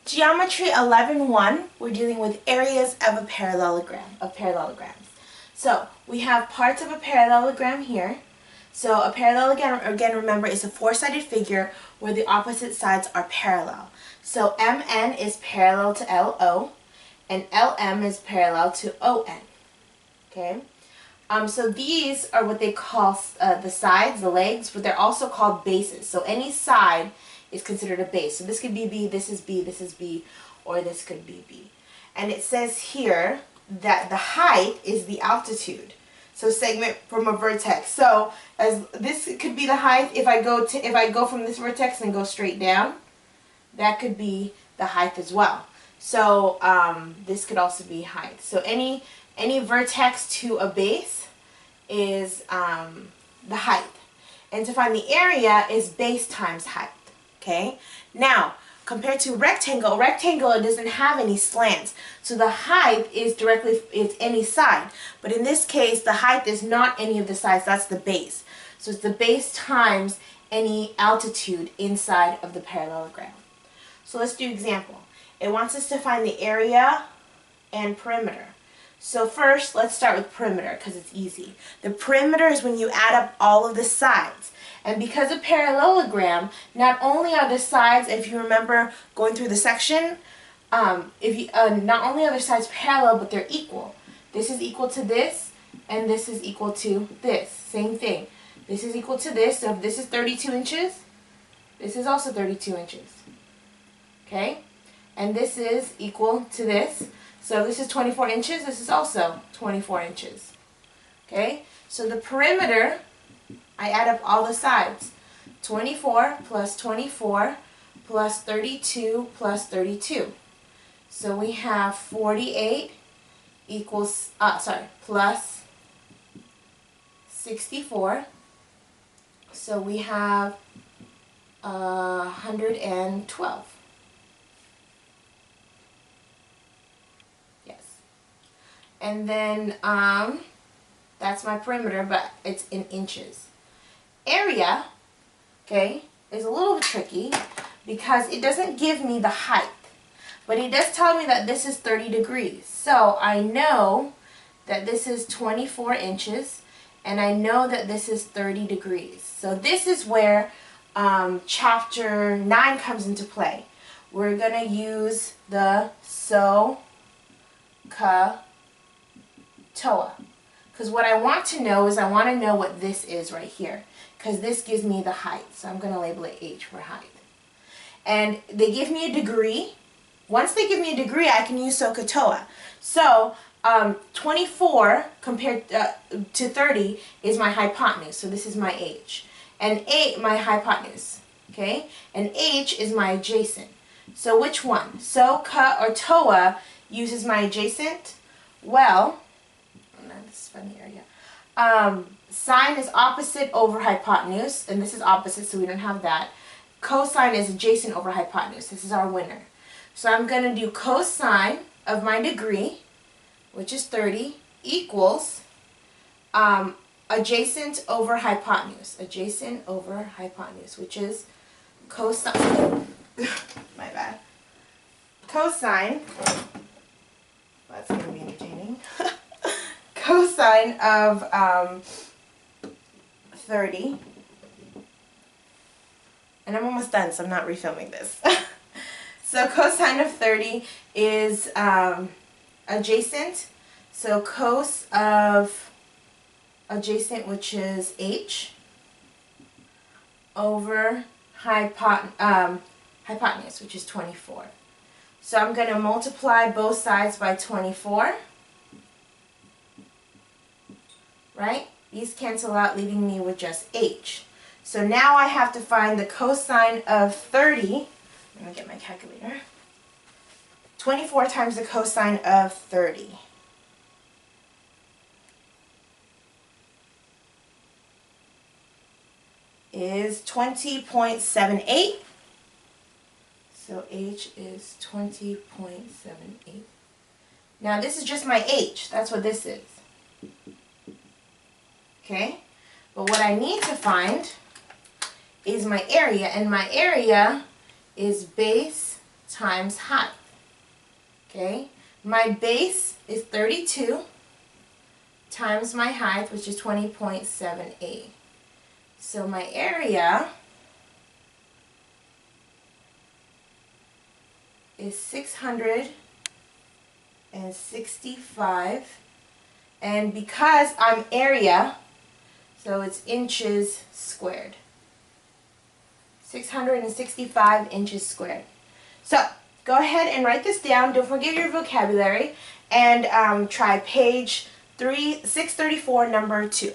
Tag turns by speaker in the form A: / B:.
A: Geometry 11.1, we're dealing with areas of a parallelograms. So we have parts of a parallelogram here. So a parallelogram, again, remember, is a four-sided figure where the opposite sides are parallel. So MN is parallel to LO, and LM is parallel to ON. Okay? So these are what they call the sides, the legs, but they're also called bases. So any side is considered a base. So this could be B, this is B, this is B, or this could be B. And it says here that the height is the altitude. So segment from a vertex. So as this could be the height, if I go from this vertex and go straight down, that could be the height as well. So this could also be height. So any vertex to a base is the height. And to find the area is base times height. Okay? Now, compared to rectangle, it doesn't have any slants. So the height is any side. But in this case, the height is not any of the sides. That's the base. So it's the base times any altitude inside of the parallelogram. So let's do example. It wants us to find the area and perimeter. So first, let's start with perimeter because it's easy. The perimeter is when you add up all of the sides. And because of parallelogram, not only are the sides, if you remember going through the section, not only are the sides parallel, but they're equal. This is equal to this, and this is equal to this. Same thing. This is equal to this, so if this is 32 inches, this is also 32 inches. Okay? And this is equal to this. So if this is 24 inches, this is also 24 inches. Okay? So the perimeter, I add up all the sides. 24 plus 24 plus 32 plus 32. So we have 48 equals, plus 64. So we have 112. Yes. And then that's my perimeter, but it's in inches. Area, okay, is a little bit tricky because it doesn't give me the height, but it does tell me that this is 30 degrees. So I know that this is 24 inches, and I know that this is 30 degrees. So this is where chapter 9 comes into play. We're going to use the SOHCAHTOA. Because what I want to know is I want to know what this is right here. Because this gives me the height. So I'm going to label it H for height. And they give me a degree. Once they give me a degree, I can use SOHCAHTOA. So 24 compared to 30 is my hypotenuse. So this is my H. And my hypotenuse. Okay? And H is my adjacent. So which one? SOHCA or TOA uses my adjacent? Well, this is funny area. Sine is opposite over hypotenuse, and this is opposite, so we don't have that. Cosine is adjacent over hypotenuse. This is our winner. So I'm going to do cosine of my degree, which is 30, equals adjacent over hypotenuse. Adjacent over hypotenuse, which is cosine. My bad. Cosine. That's going to be entertaining. Cosine of 30, and I'm almost done, so I'm not refilming this. So cosine of 30 is adjacent, so cos of adjacent, which is H, over hypotenuse, which is 24. So I'm going to multiply both sides by 24. Right? These cancel out, leaving me with just H. So now I have to find the cosine of 30. Let me get my calculator. 24 times the cosine of 30. Is 20.78. So H is 20.78. Now this is just my H. That's what this is. Okay? But what I need to find is my area, and my area is base times height. Okay, my base is 32 times my height, which is 20.78. So my area is 665, and because I'm area, so it's inches squared. 665 inches squared. So go ahead and write this down. Don't forget your vocabulary, and try page 634, number 2.